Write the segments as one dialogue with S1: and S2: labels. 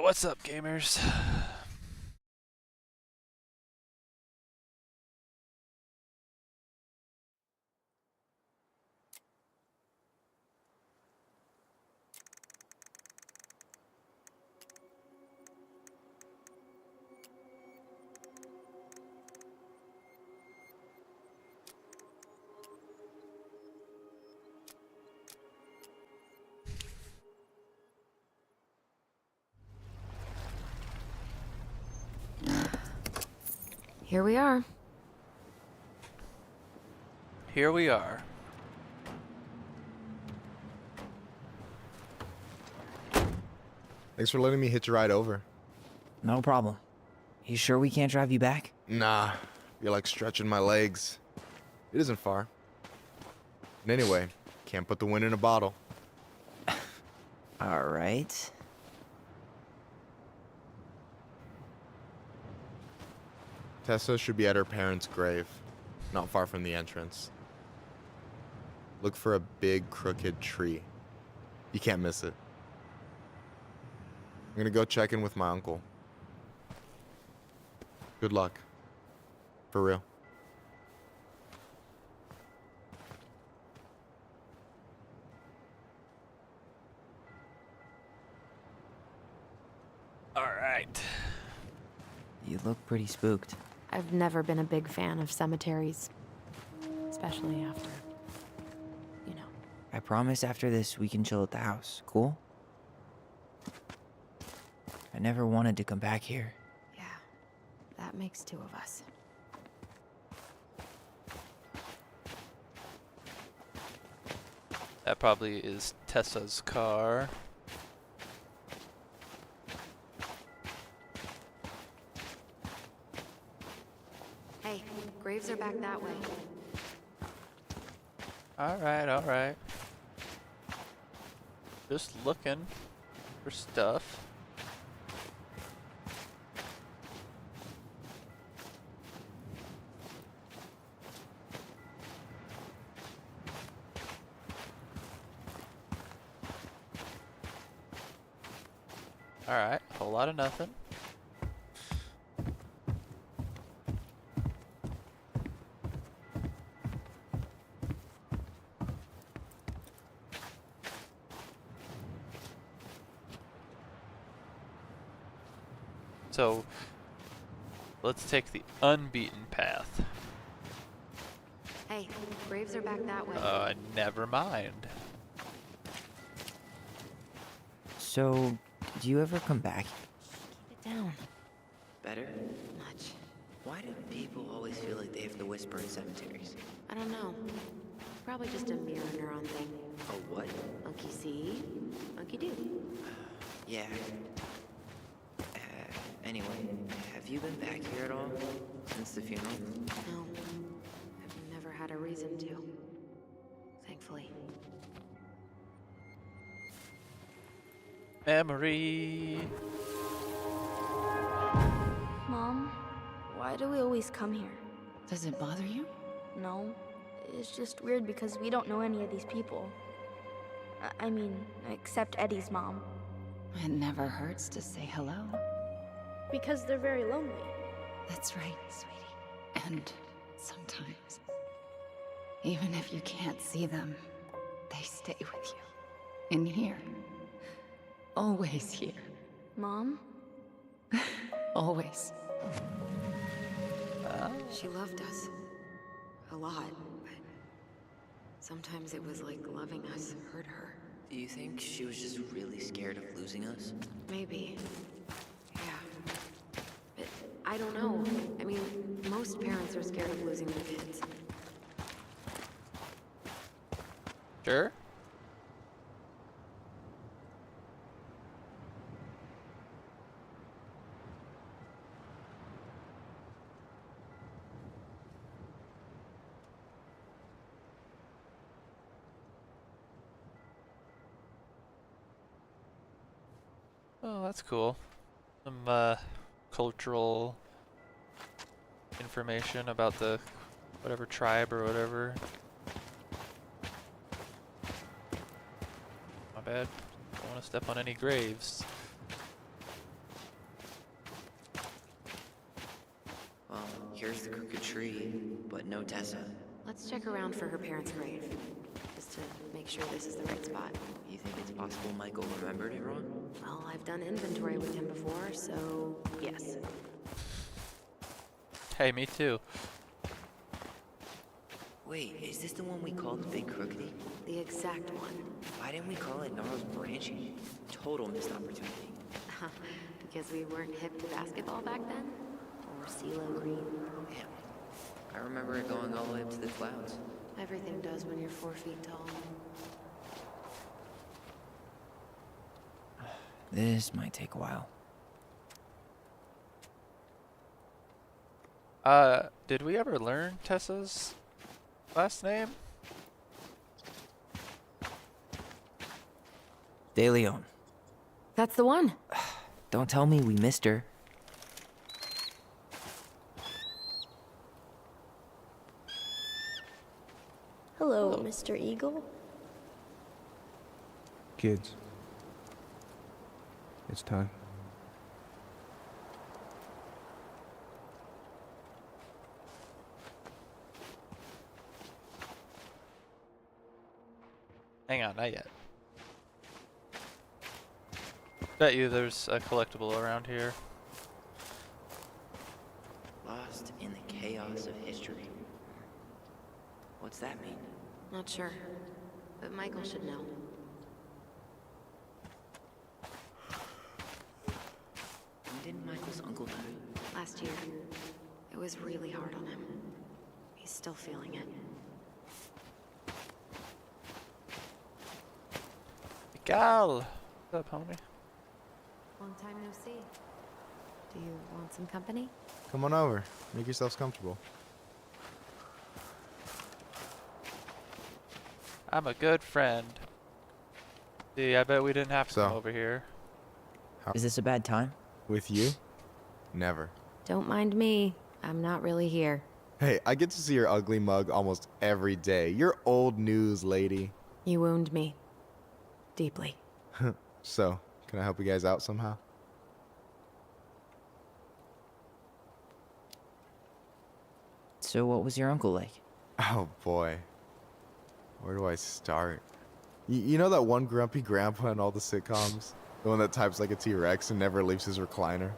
S1: What's up, gamers?
S2: Here we are.
S1: Here we are.
S3: Thanks for letting me hitch a ride over.
S4: No problem. You sure we can't drive you back?
S3: Nah, you're like stretching my legs. It isn't far. And anyway, can't put the wind in a bottle.
S4: All right.
S3: Tessa should be at her parents' grave, not far from the entrance. Look for a big crooked tree. You can't miss it. I'm gonna go check in with my uncle. Good luck. For real.
S1: All right.
S4: You look pretty spooked.
S2: I've never been a big fan of cemeteries, especially after, you know.
S4: I promise after this we can chill at the house, cool? I never wanted to come back here.
S2: Yeah, that makes two of us.
S1: That probably is Tessa's car.
S2: Hey, graves are back that way.
S1: All right. Just looking for stuff. All right, whole lot of nothing. So, let's take the unbeaten path.
S2: Hey, graves are back that way.
S1: Never mind.
S4: So, do you ever come back?
S2: Keep it down.
S5: Better?
S2: Much.
S5: Why do people always feel like they have to whisper in cemeteries?
S2: I don't know. Probably just a mirror neuron thing.
S5: A what?
S2: Monkey see, monkey do.
S5: Yeah. Anyway, have you been back here at all? Since the funeral?
S2: No, I've never had a reason to. Thankfully.
S1: Memory.
S6: Mom, why do we always come here?
S5: Does it bother you?
S6: No, it's just weird because we don't know any of these people. I mean, except Eddie's mom.
S7: It never hurts to say hello.
S6: Because they're very lonely.
S7: That's right, sweetie. And sometimes, even if you can't see them, they stay with you. In here. Always here.
S6: Mom?
S7: Always.
S2: She loved us. A lot, but sometimes it was like loving us hurt her.
S5: Do you think she was just really scared of losing us?
S2: Maybe. Yeah. But I don't know. I mean, most parents are scared of losing their kids.
S1: Sure. Oh, that's cool. Some cultural information about the whatever tribe or whatever. My bad. Don't want to step on any graves.
S5: here's the crooked tree, but no Tessa.
S2: Let's check around for her parents' grave, just to make sure this is the right spot.
S5: You think it's possible Michael remembered it wrong?
S2: Well, I've done inventory with him before, so yes.
S1: Hey, me too.
S5: Wait, is this the one we called the Big Crookedy?
S2: The exact one.
S5: Why didn't we call it Gnarl's Branching? Total missed opportunity.
S2: Because we weren't hip to basketball back then? Or CeeLo Green?
S5: Damn. I remember it going all the way up to the clouds.
S2: Everything does when you're 4 feet tall.
S4: This might take a while.
S1: Did we ever learn Tessa's last name?
S4: De Leon.
S2: That's the one.
S4: Don't tell me we missed her.
S6: Hello, Mr. Eagle.
S8: Kids, it's time.
S1: Hang on, not yet. Bet you there's a collectible around here.
S5: Lost in the chaos of history. What's that mean?
S2: Not sure, but Michael should know.
S5: When did Michael's uncle die?
S2: Last year, it was really hard on him. He's still feeling it.
S1: Miguel! What's up, homie?
S2: Long time no see. Do you want some company?
S3: Come on over. Make yourselves comfortable.
S1: I'm a good friend. See, I bet we didn't have to
S3: So?
S1: come over here.
S4: Is this a bad time?
S3: With you? Never.
S2: Don't mind me. I'm not really here.
S3: Hey, I get to see your ugly mug almost every day. You're old news, lady.
S2: You wound me. Deeply.
S3: So, can I help you guys out somehow?
S4: So what was your uncle like?
S3: Oh boy. Where do I start? You know that one grumpy grandpa in all the sitcoms? The one that types like a T-Rex and never leaves his recliner?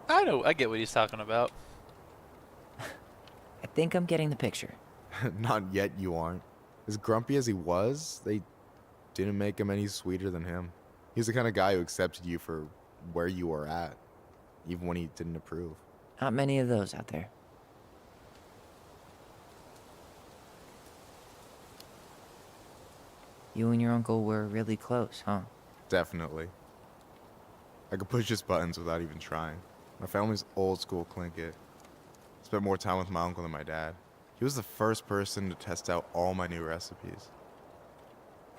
S1: I know, I get what he's talking about.
S4: I think I'm getting the picture.
S3: Not yet, you aren't. As grumpy as he was, they didn't make him any sweeter than him. He's the kind of guy who accepted you for where you were at, even when he didn't approve.
S4: Not many of those out there. You and your uncle were really close, huh?
S3: Definitely. I could push his buttons without even trying. My family's old school Clinkit. Spent more time with my uncle than my dad. He was the first person to test out all my new recipes.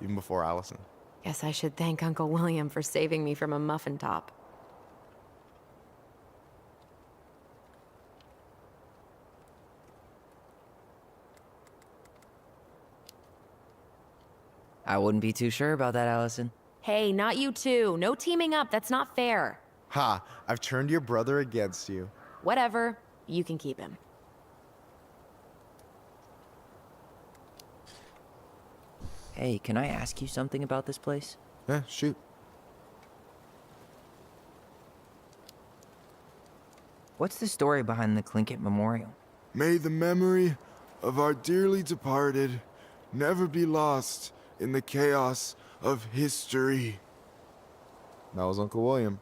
S3: Even before Allison.
S2: Guess I should thank Uncle William for saving me from a muffin top.
S4: I wouldn't be too sure about that, Allison.
S2: Hey, not you two. No teaming up. That's not fair.
S3: Ha! I've turned your brother against you.
S2: Whatever. You can keep him.
S4: Hey, can I ask you something about this place?
S3: Yeah, shoot.
S4: What's the story behind the Clinkett Memorial?
S9: May the memory of our dearly departed never be lost in the chaos of history.
S3: That was Uncle William.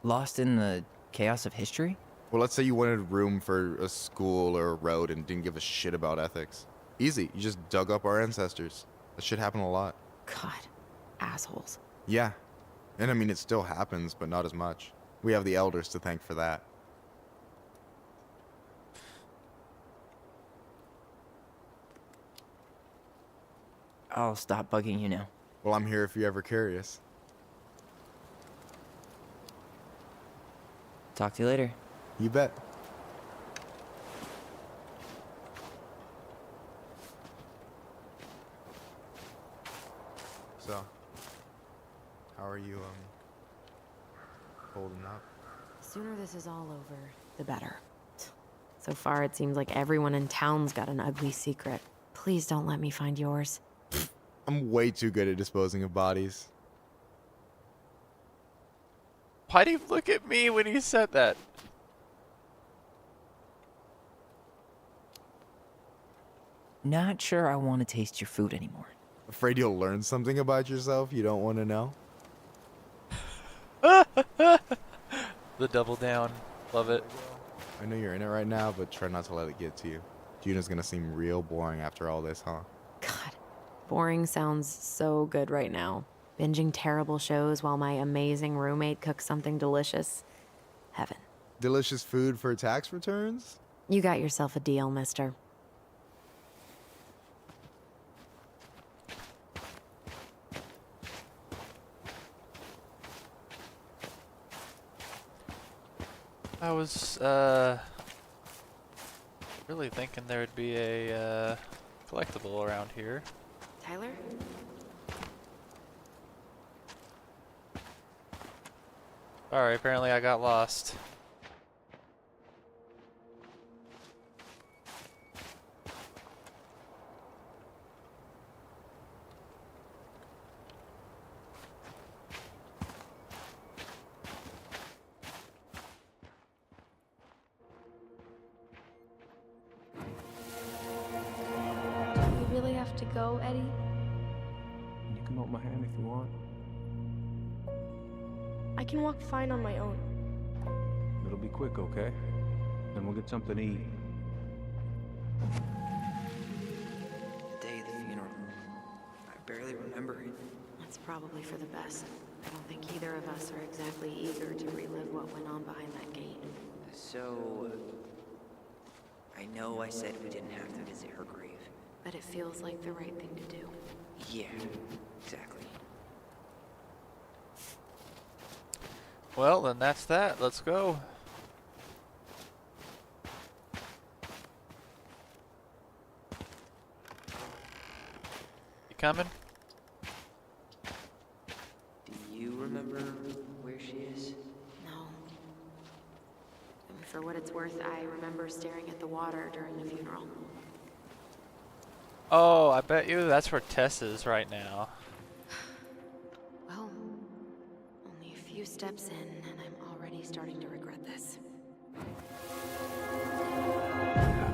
S4: Lost in the chaos of history?
S3: Well, let's say you wanted room for a school or a road and didn't give a shit about ethics. Easy. You just dug up our ancestors. That shit happened a lot.
S2: God. Assholes.
S3: Yeah. And I mean, it still happens, but not as much. We have the elders to thank for that.
S4: I'll stop bugging you now.
S3: Well, I'm here if you're ever curious.
S4: Talk to you later.
S3: You bet. So, How are you, holding up?
S2: The sooner this is all over, the better. So far, it seems like everyone in town's got an ugly secret. Please don't let me find yours.
S3: I'm way too good at disposing of bodies.
S1: Why'd he look at me when he said that?
S4: Not sure I want to taste your food anymore.
S3: Afraid you'll learn something about yourself you don't want to know?
S1: The double down. Love it.
S3: I know you're in it right now, but try not to let it get to you. Juna's gonna seem real boring after all this, huh?
S2: God, boring sounds so good right now. Binging terrible shows while my amazing roommate cooks something delicious. Heaven.
S3: Delicious food for tax returns?
S2: You got yourself a deal, mister.
S1: I was really thinking there would be a collectible around here.
S2: Tyler?
S1: Sorry, apparently I got lost.
S6: Do we really have to go, Eddie?
S8: You can hold my hand if you want.
S6: I can walk fine on my own.
S8: It'll be quick, okay? Then we'll get something to eat.
S5: The day of the funeral. I barely remember it.
S2: That's probably for the best. I don't think either of us are exactly eager to relive what went on behind that gate.
S5: So, I know I said we didn't have to visit her grave.
S2: But it feels like the right thing to do.
S5: Yeah, exactly.
S1: Well, then that's that. Let's go. You coming?
S5: Do you remember where she is?
S2: No. And for what it's worth, I remember staring at the water during the funeral.
S1: Oh, I bet you that's where Tess is right now.
S2: Well, only a few steps in, and I'm already starting to regret this.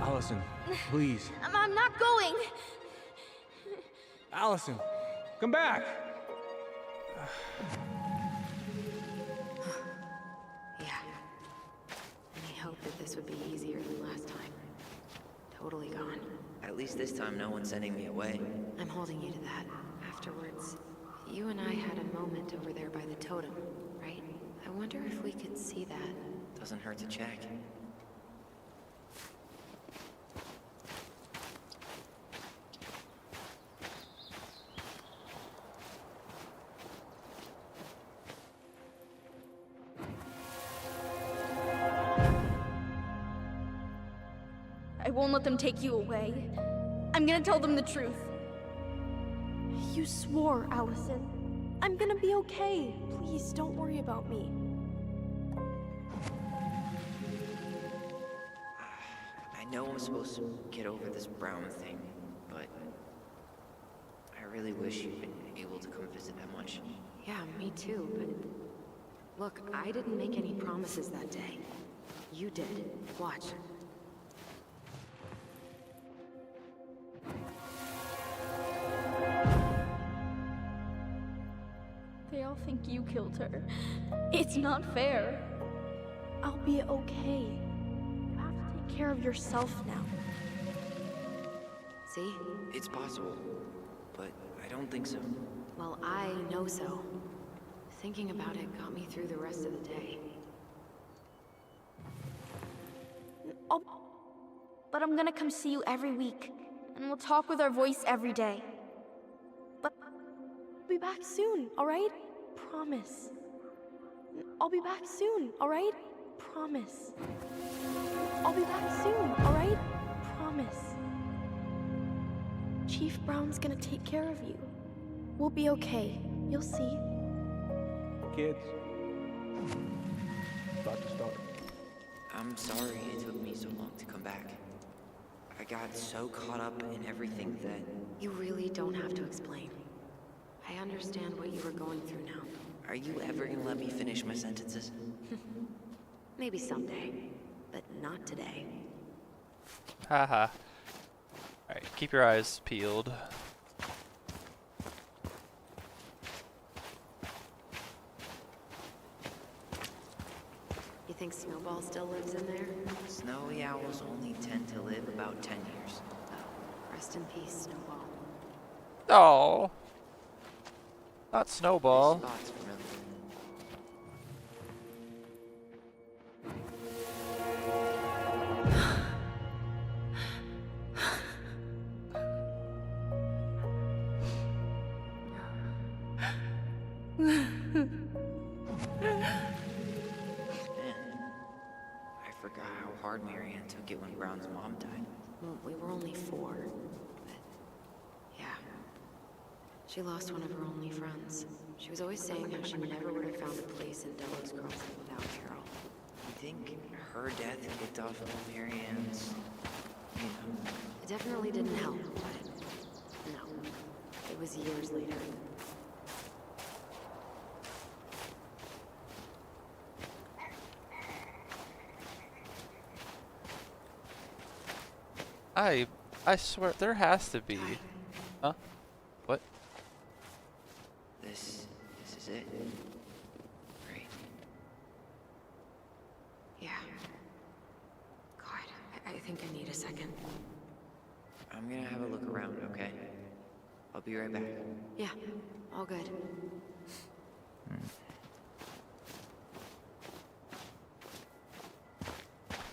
S8: Allison, please.
S6: I'm not going!
S8: Allison, come back!
S2: Yeah. Any hope that this would be easier than last time. Totally gone.
S5: At least this time no one's sending me away.
S2: I'm holding you to that. Afterwards, you and I had a moment over there by the totem, right? I wonder if we could see that.
S5: Doesn't hurt to check.
S6: I won't let them take you away. I'm gonna tell them the truth. You swore, Allison. I'm gonna be okay. Please don't worry about me.
S5: I know I'm supposed to get over this Brown thing, but I really wish you'd been able to come visit that much.
S2: Yeah, me too, but... Look, I didn't make any promises that day. You did. Watch.
S6: They all think you killed her. It's not fair. I'll be okay. You have to take care of yourself now.
S2: See?
S5: It's possible, but I don't think so.
S2: Well, I know so. Thinking about it got me through the rest of the day.
S6: But I'm gonna come see you every week, and we'll talk with our voice every day. But I'll be back soon, alright? Promise. I'll be back soon, alright? Promise. I'll be back soon, alright? Promise. Chief Brown's gonna take care of you. We'll be okay. You'll see.
S8: kids? About to start.
S5: I'm sorry it took me so long to come back. I got so caught up in everything that...
S2: You really don't have to explain. I understand what you were going through now.
S5: Are you ever gonna let me finish my sentences?
S2: Maybe someday, but not today.
S1: Haha. Alright, keep your eyes peeled.
S2: You think Snowball still lives in there?
S5: Snowy owls only tend to live about 10 years.
S2: Oh, rest in peace, Snowball.
S1: Oh, not
S5: This
S1: Snowball.
S5: spot's familiar. Man, I forgot how hard Marianne took it when Brown's mom died.
S2: Well, we were only 4, but yeah. She lost one of her only friends. She was always saying how she never would have found a place in Delos Crossing without Carol.
S5: You think her death kicked off Marianne's, you know?
S2: It definitely didn't help, but no. It was years later.
S1: I swear there has to be. Huh? What?
S5: This is it. Right.
S2: Yeah. God, I think I need a second.
S5: I'm gonna have a look around, okay? I'll be right back.
S2: Yeah, all good.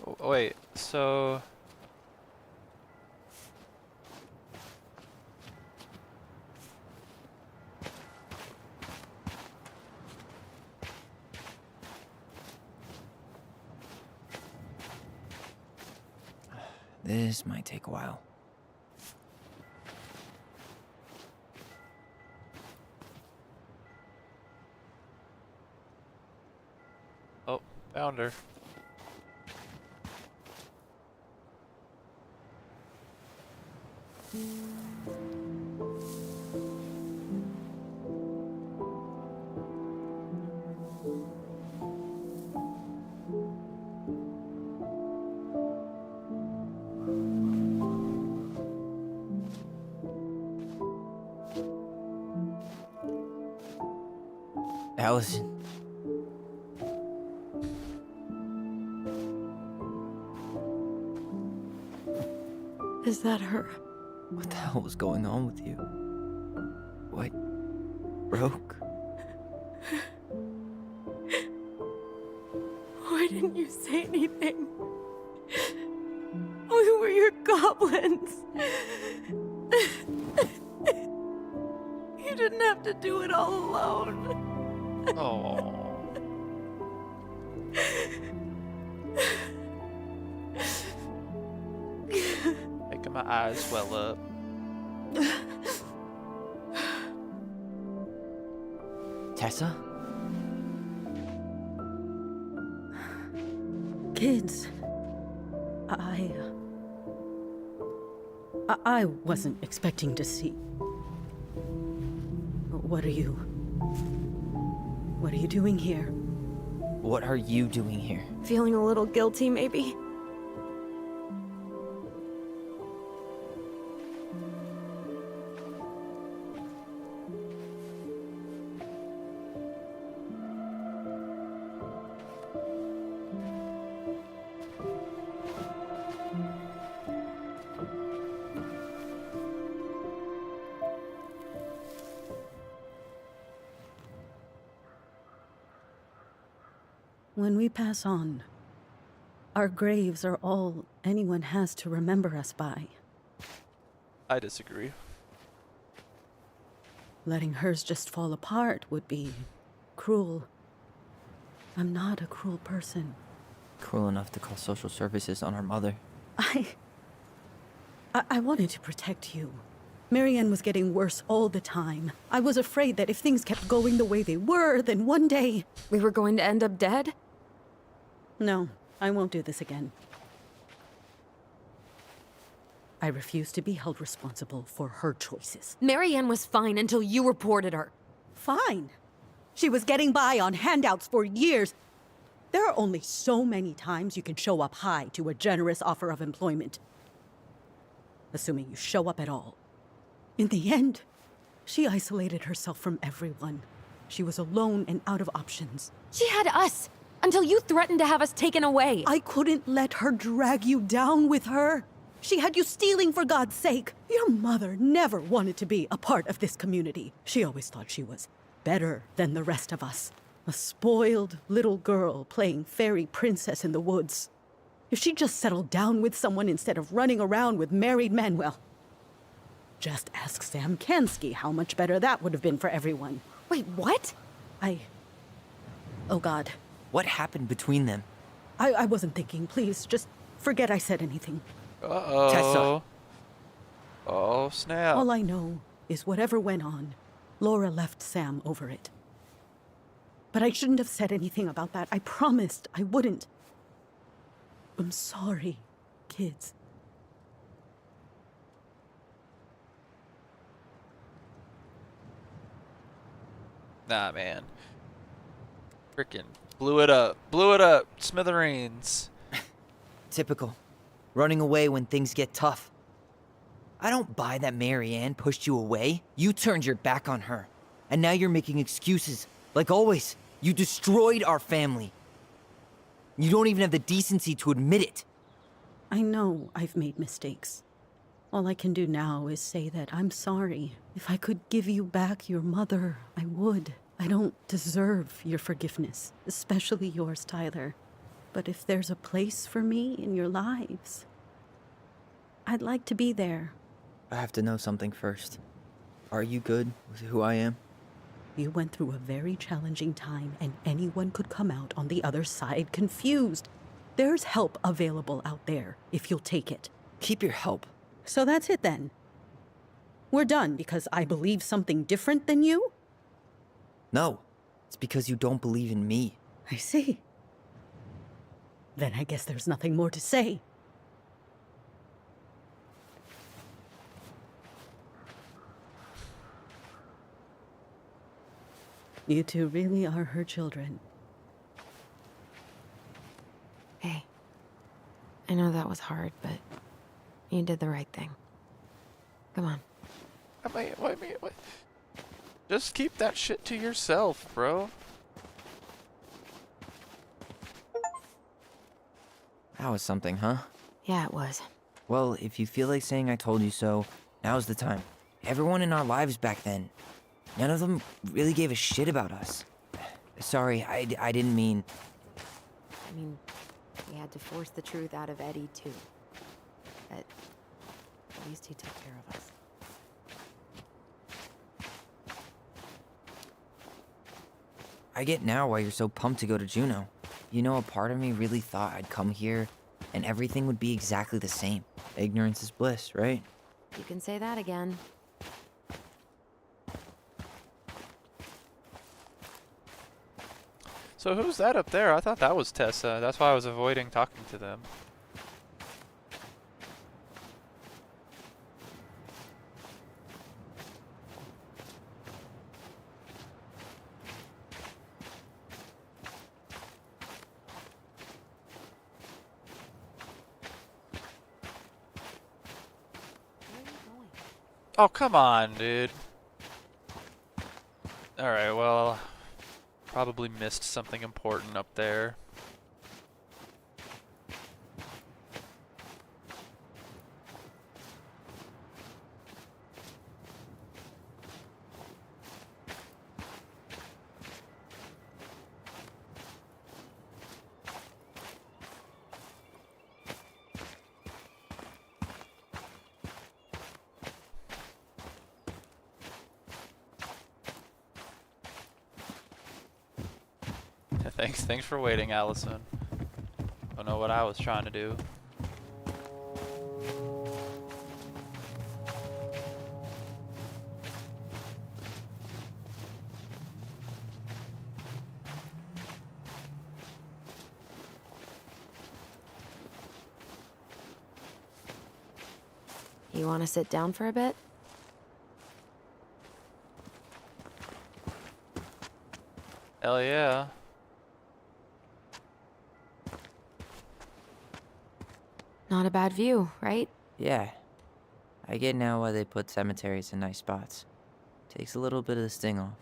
S1: Oh, wait, so...
S4: This might take a while.
S1: Oh, found her.
S4: Allison.
S2: Is that her?
S4: What the hell was going on with you? What? Broke?
S2: Why didn't you say anything? We were your goblins. You didn't have to do it all alone.
S1: Oh. Making my eyes well up.
S4: Tessa?
S10: Kids, I wasn't expecting to see. What are you doing here?
S4: What are you doing here?
S2: Feeling a little guilty, maybe?
S10: When we pass on, our graves are all anyone has to remember us by.
S1: I disagree.
S10: Letting hers just fall apart would be cruel. I'm not a cruel person.
S4: Cruel enough to call social services on our mother.
S10: I wanted to protect you. Marianne was getting worse all the time. I was afraid that if things kept going the way they were, then one day...
S6: We were going to end up dead?
S10: No, I won't do this again. I refuse to be held responsible for her choices.
S6: Marianne was fine until you reported her.
S10: Fine. She was getting by on handouts for years. There are only so many times you can show up high to a generous offer of employment. Assuming you show up at all. In the end, she isolated herself from everyone. She was alone and out of options.
S6: She had us, until you threatened to have us taken away.
S10: I couldn't let her drag you down with her. She had you stealing for God's sake. Your mother never wanted to be a part of this community. She always thought she was better than the rest of us. A spoiled little girl playing fairy princess in the woods. If she just settled down with someone instead of running around with married men, well, just ask Sam Kansky how much better that would have been for everyone.
S6: Wait, what?
S10: Oh God.
S4: What happened between them?
S10: I wasn't thinking. Please, just forget I said anything.
S1: Uh-oh.
S4: Tessa.
S1: Oh, snap.
S10: All I know is whatever went on, Laura left Sam over it. But I shouldn't have said anything about that. I promised I wouldn't. I'm sorry, kids.
S1: Nah, man. Frickin' blew it up. Blew it up. Smithereens.
S4: Typical. Running away when things get tough. I don't buy that Marianne pushed you away. You turned your back on her. And now you're making excuses. Like always, you destroyed our family. You don't even have the decency to admit it.
S10: I know I've made mistakes. All I can do now is say that I'm sorry. If I could give you back your mother, I would. I don't deserve your forgiveness, especially yours, Tyler. But if there's a place for me in your lives, I'd like to be there.
S4: I have to know something first. Are you good with who I am?
S10: You went through a very challenging time, and anyone could come out on the other side confused. There's help available out there, if you'll take it.
S4: Keep your help.
S10: So that's it then. We're done because I believe something different than you?
S4: No, it's because you don't believe in me.
S10: I see. Then I guess there's nothing more to say. You two really are her children.
S2: Hey, I know that was hard, but you did the right thing. Come on.
S1: What? Just keep that shit to yourself, bro.
S4: That was something, huh?
S2: Yeah, it was.
S4: Well, if you feel like saying I told you so, now's the time. Everyone in our lives back then, none of them really gave a shit about us. Sorry, I didn't mean...
S2: I mean, we had to force the truth out of Eddie, too. But at least he took care of us.
S4: I get now why you're so pumped to go to Juneau. You know, a part of me really thought I'd come here and everything would be exactly the same. Ignorance is bliss, right?
S2: You can say that again.
S1: So who's that up there? I thought that was Tessa. That's why I was avoiding talking to them. Oh, come on, dude. Alright, well, probably missed something important up there. Thanks for waiting, Allison. Don't know what I was trying to do.
S2: You want to sit down for a bit?
S1: Hell yeah.
S2: Not a bad view, right?
S4: Yeah. I get now why they put cemeteries in nice spots. Takes a little bit of the sting off.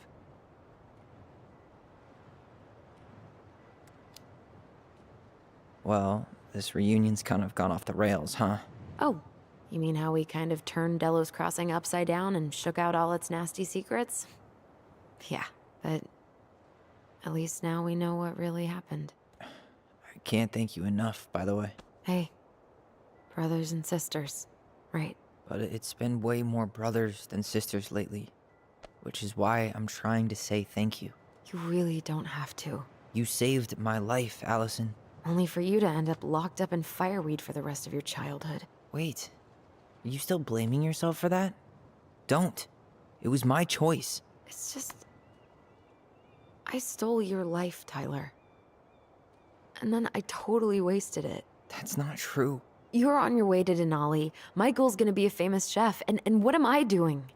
S4: Well, this reunion's kind of gone off the rails, huh?
S2: Oh, you mean how we kind of turned Delos Crossing upside down and shook out all its nasty secrets? Yeah, but at least now we know what really happened.
S4: I can't thank you enough, by the way.
S2: Hey, brothers and sisters, right?
S4: But it's been way more brothers than sisters lately. Which is why I'm trying to say thank you.
S2: You really don't have to.
S4: You saved my life, Allison.
S2: Only for you to end up locked up in fireweed for the rest of your childhood.
S4: Wait, are you still blaming yourself for that? Don't. It was my choice.
S2: It's just... I stole your life, Tyler. And then I totally wasted it.
S4: That's not true.
S2: You're on your way to Denali. Michael's gonna be a famous chef, and what am I doing?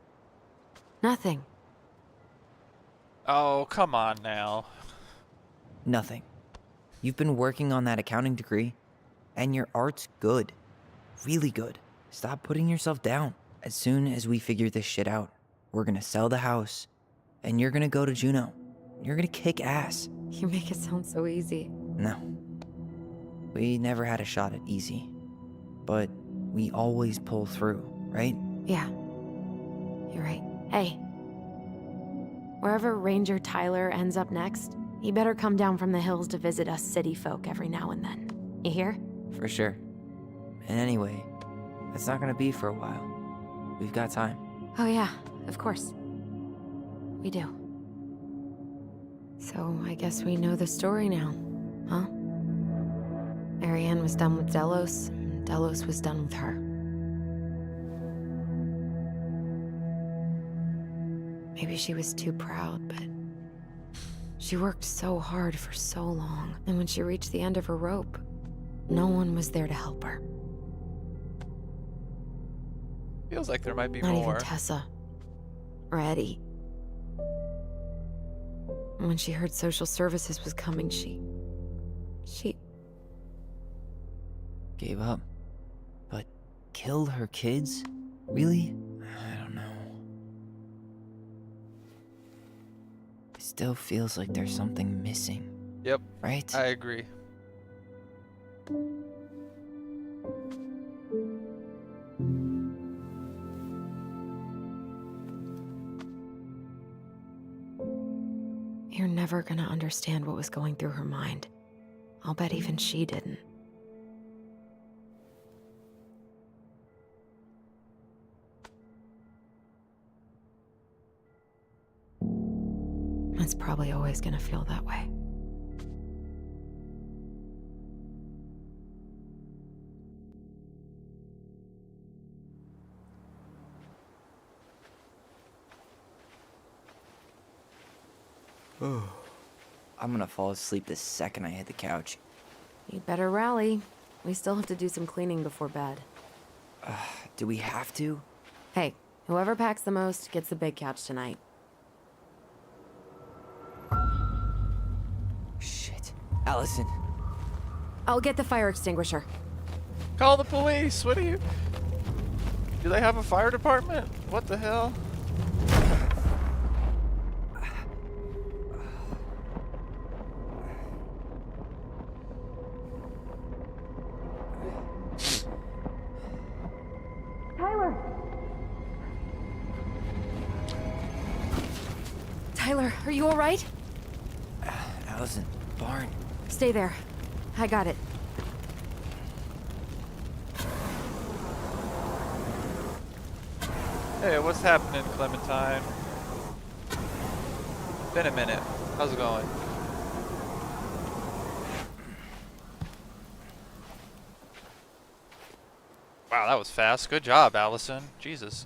S2: Nothing.
S1: Oh, come on now.
S4: Nothing. You've been working on that accounting degree, and your art's good. Really good. Stop putting yourself down. As soon as we figure this shit out, we're gonna sell the house, and you're gonna go to Juneau. You're gonna kick ass.
S2: You make it sound so easy.
S4: No. We never had a shot at easy. But we always pull through, right?
S2: Yeah. You're right. Hey. Wherever Ranger Tyler ends up next, he better come down from the hills to visit us city folk every now and then. You hear?
S4: For sure. And anyway, that's not gonna be for a while. We've got time.
S2: Oh yeah, of course. We do. So I guess we know the story now, huh? Marianne was done with Delos, and Delos was done with her. Maybe she was too proud, but she worked so hard for so long, and when she reached the end of her rope, no one was there to help her.
S1: Feels like there might be
S2: Not
S1: more.
S2: even Tessa. Or Eddie. And when she heard social services was coming, she
S4: Gave up. But killed her kids? Really? I don't know. It still feels like there's something missing.
S1: Yep,
S4: Right?
S1: I agree.
S2: You're never gonna understand what was going through her mind. I'll bet even she didn't. It's probably always gonna feel that way.
S4: I'm gonna fall asleep the second I hit the couch.
S2: You'd better rally. We still have to do some cleaning before bed.
S4: Do we have to?
S2: Hey, whoever packs the most gets the big couch tonight.
S4: Shit. Allison.
S2: I'll get the fire extinguisher.
S1: Call the police. What do you... Do they have a fire department? What the hell?
S2: Tyler, are you all right?
S4: Allison. Barn.
S2: Stay there. I got it.
S1: Hey, what's happening, Clementine? Been a minute. How's it going? Wow, that was fast. Good job, Allison. Jesus.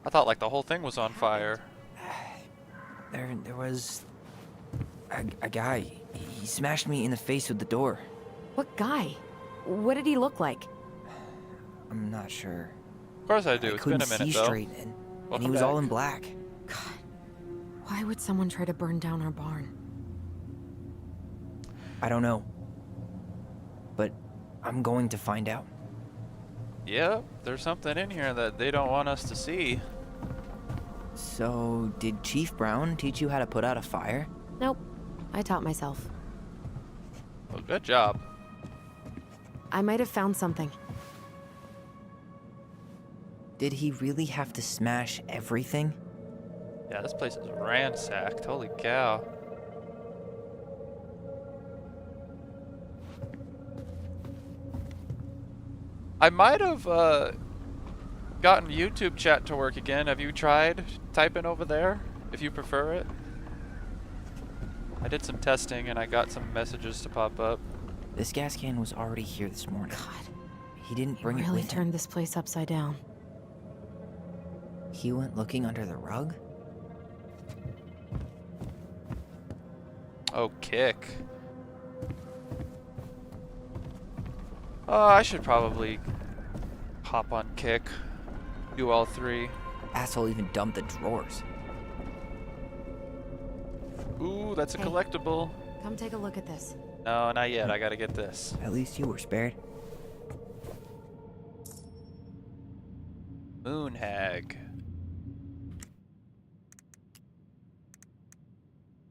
S1: I thought like the whole thing was on fire.
S4: There was... a guy. He smashed me in the face with the door.
S2: What guy? What did he look like?
S4: I'm not sure.
S1: course I do.
S4: I
S1: It's been
S4: couldn't
S1: a minute
S4: see
S1: though.
S4: straight, and he
S1: Welcome
S4: was all
S1: back.
S4: in black.
S2: God, why would someone try to burn down our barn?
S4: I don't know. But I'm going to find out.
S1: Yep, there's something in here that they don't want us to see.
S4: So, did Chief Brown teach you how to put out a fire?
S2: Nope, I taught myself.
S1: Well, good job.
S2: I might have found something.
S4: Did he really have to smash everything?
S1: Yeah, this place is ransacked. Holy cow. I might have gotten YouTube chat to work again. Have you tried typing over there, if you prefer it? I did some testing and I got some messages to pop up.
S4: This gas can was already here this morning.
S2: God,
S4: He didn't bring
S2: he
S4: it
S2: really
S4: with him.
S2: turned this place upside down.
S4: He went looking under the rug?
S1: Oh, kick. Oh, I should probably hop on kick. Do all three.
S4: Asshole even dumped the drawers.
S1: Ooh, that's a
S2: Hey.
S1: collectible.
S2: Come take a look at this.
S1: No, not yet. I gotta get this.
S4: At least you were spared.
S1: Moon Hag.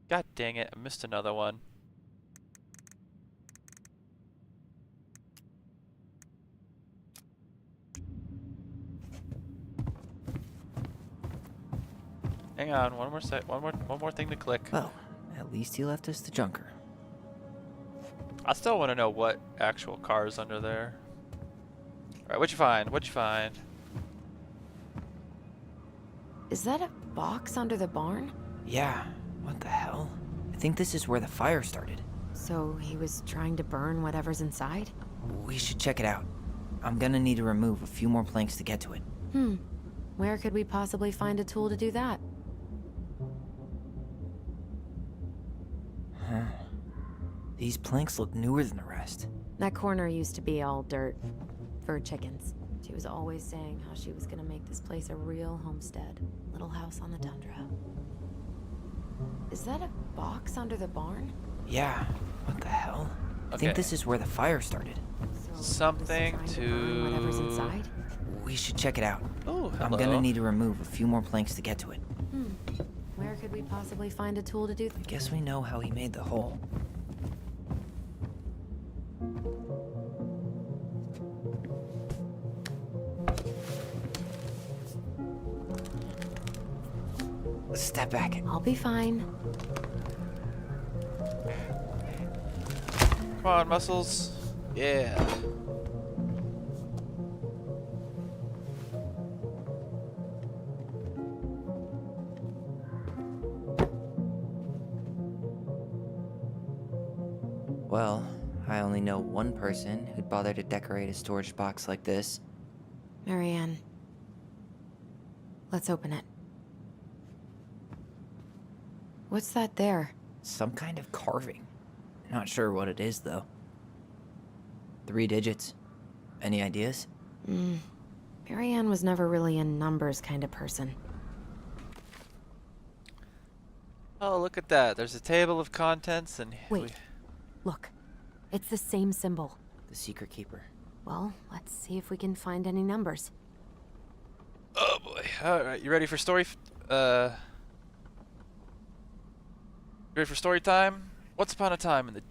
S1: God dang it, I missed another one. Hang on, one more thing to click.
S4: Well, at least he left us the junker.
S1: I still want to know what actual car is under there. Alright, what'd you find? What'd you find?
S2: Is that a box under the barn?
S4: Yeah, what the hell? I think this is where the fire started.
S2: So he was trying to burn whatever's inside?
S4: We should check it out. I'm gonna need to remove a few more planks to get to it.
S2: Where could we possibly find a tool to do that?
S4: Huh. These planks look newer than the rest.
S2: That corner used to be all dirt for chickens. She was always saying how she was gonna make this place a real homestead. Little house on the tundra. Is that a box under the barn?
S4: Yeah, what the hell? I
S1: Okay.
S4: think this is where the fire started.
S2: So
S1: Something
S2: was he trying burn whatever's
S1: to...
S2: inside?
S4: We should check it out.
S1: Oh,
S4: I'm
S1: hello.
S4: gonna need to remove a few more planks to get to it.
S2: Where could we possibly find a tool to do
S4: I guess we know how he made the hole. Step back.
S2: I'll be fine.
S1: Come on, muscles. Yeah.
S4: Well, I only know one person who'd bother to decorate a storage box like this.
S2: Marianne. Let's open it. What's that there?
S4: Some kind of carving. Not sure what it is, though. 3 digits. Any ideas?
S2: Marianne was never really a numbers kind of person.
S1: Oh, look at that. There's a table of contents and...
S2: Wait. Look. It's the same symbol.
S4: The secret keeper.
S2: Well, let's see if we can find any numbers.
S1: Oh boy. Alright, you ready for story... Ready for story time? Once upon a time, in the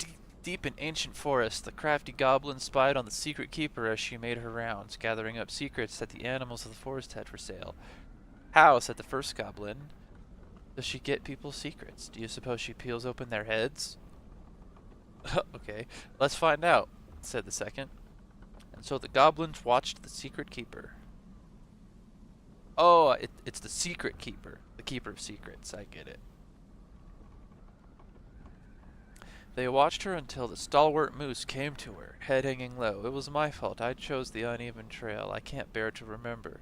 S1: deep and ancient forest, the crafty goblin spied on the secret keeper as she made her rounds, gathering up secrets that the animals of the forest had for sale. How, said the first goblin, does she get people's secrets? Do you suppose she peels open their heads? Okay, let's find out, said the second. And so the goblins watched the secret keeper. Oh, it's the secret keeper. The keeper of secrets, I get it. They watched her until the stalwart moose came to her, head hanging low. It was my fault. I chose the uneven trail. I can't bear to remember.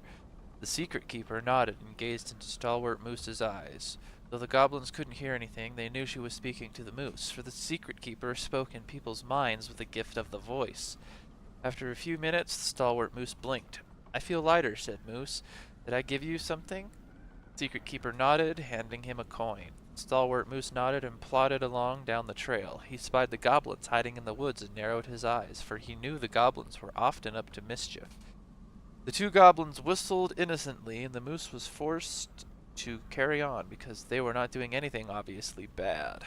S1: The secret keeper nodded and gazed into stalwart moose's eyes. Though the goblins couldn't hear anything, they knew she was speaking to the moose, for the secret keeper spoke in people's minds with the gift of the voice. After a few minutes, the stalwart moose blinked. I feel lighter, said Moose. Did I give you something? Secret Keeper nodded, handing him a coin. Stalwart Moose nodded and plodded along down the trail. He spied the goblins hiding in the woods and narrowed his eyes, for he knew the goblins were often up to mischief. The two goblins whistled innocently, and the moose was forced to carry on because they were not doing anything obviously bad.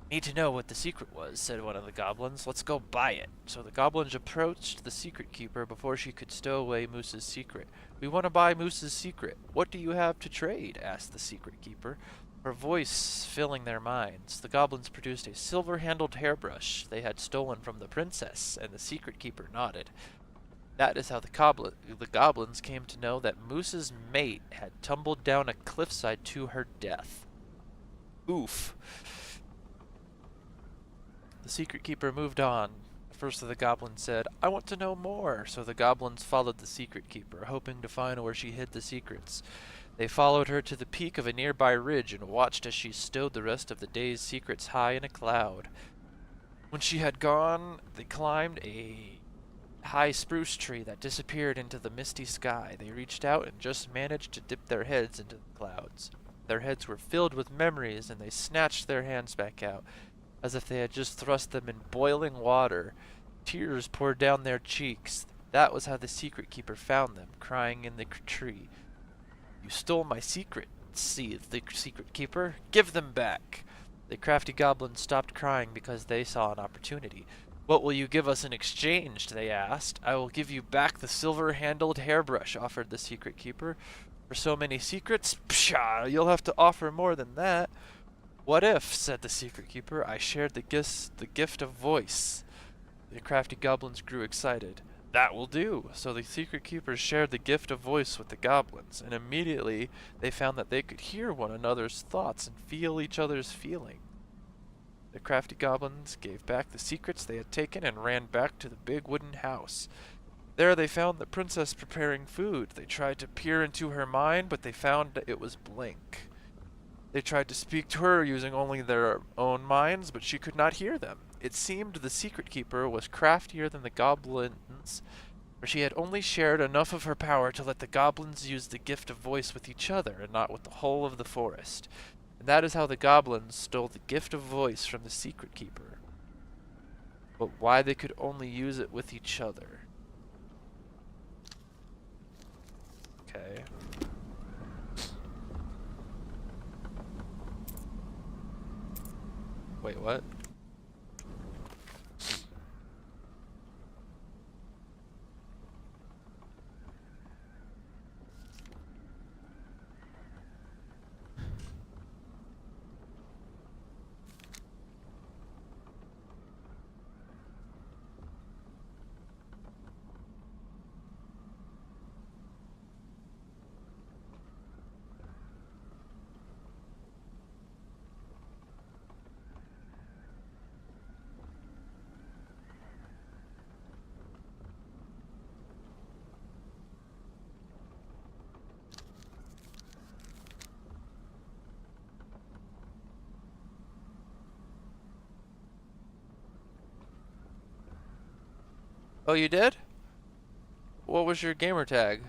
S1: Need to know what the secret was, said one of the goblins. Let's go buy it. So the goblins approached the secret keeper before she could stow away Moose's secret. We want to buy Moose's secret. What do you have to trade? Asked the secret keeper, her voice filling their minds. The goblins produced a silver-handled hairbrush they had stolen from the princess, and the secret keeper nodded. That is how the goblins came to know that Moose's mate had tumbled down a cliffside to her death. Oof. The secret keeper moved on. The first of the goblins said, I want to know more. So the goblins followed the secret keeper, hoping to find where she hid the secrets. They followed her to the peak of a nearby ridge and watched as she stowed the rest of the day's secrets high in a cloud. When she had gone, they climbed a high spruce tree that disappeared into the misty sky. They reached out and just managed to dip their heads into the clouds. Their heads were filled with memories, and they snatched their hands back out, as if they had just thrust them in boiling water. Tears poured down their cheeks. That was how the secret keeper found them, crying in the tree. You stole my secret, seethed the secret keeper. Give them back. The crafty goblins stopped crying because they saw an opportunity. What will you give us in exchange? They asked. I will give you back the silver-handled hairbrush, offered the secret keeper. For so many secrets? Pshaw, you'll have to offer more than that. What if, said the secret keeper, I shared the gift of voice? The crafty goblins grew excited. That will do. So the secret keepers shared the gift of voice with the goblins, and immediately they found that they could hear one another's thoughts and feel each other's feeling. The crafty goblins gave back the secrets they had taken and ran back to the big wooden house. There they found the princess preparing food. They tried to peer into her mind, but they found that it was blank. They tried to speak to her using only their own minds, but she could not hear them. It seemed the secret keeper was craftier than the goblins, for she had only shared enough of her power to let the goblins use the gift of voice with each other and not with the whole of the forest. And that is how the goblins stole the gift of voice from the secret keeper. But why they could only use it with each other? Okay. Wait, what? Oh, you did? What was your gamer tag?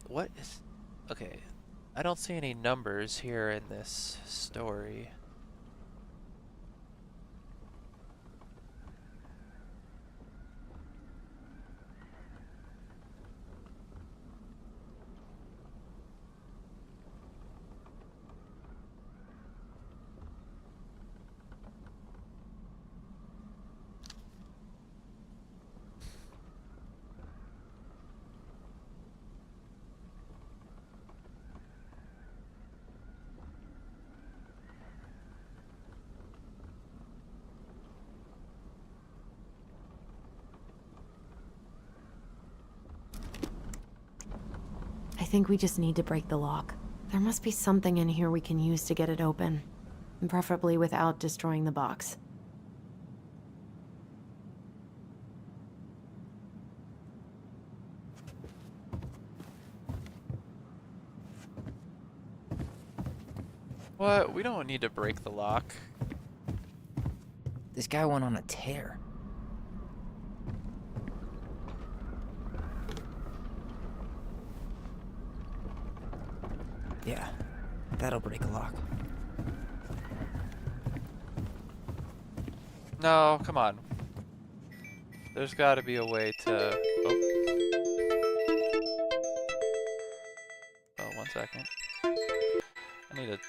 S1: What is... Okay, I don't see any numbers here in this story.
S2: I think we just need to break the lock. There must be something in here we can use to get it open. Preferably without destroying the box.
S1: What? We don't need to break the lock.
S4: This guy went on a tear. Yeah, that'll break a lock.
S1: No, come on. There's got to be a way to... Oh, 1 second. I need to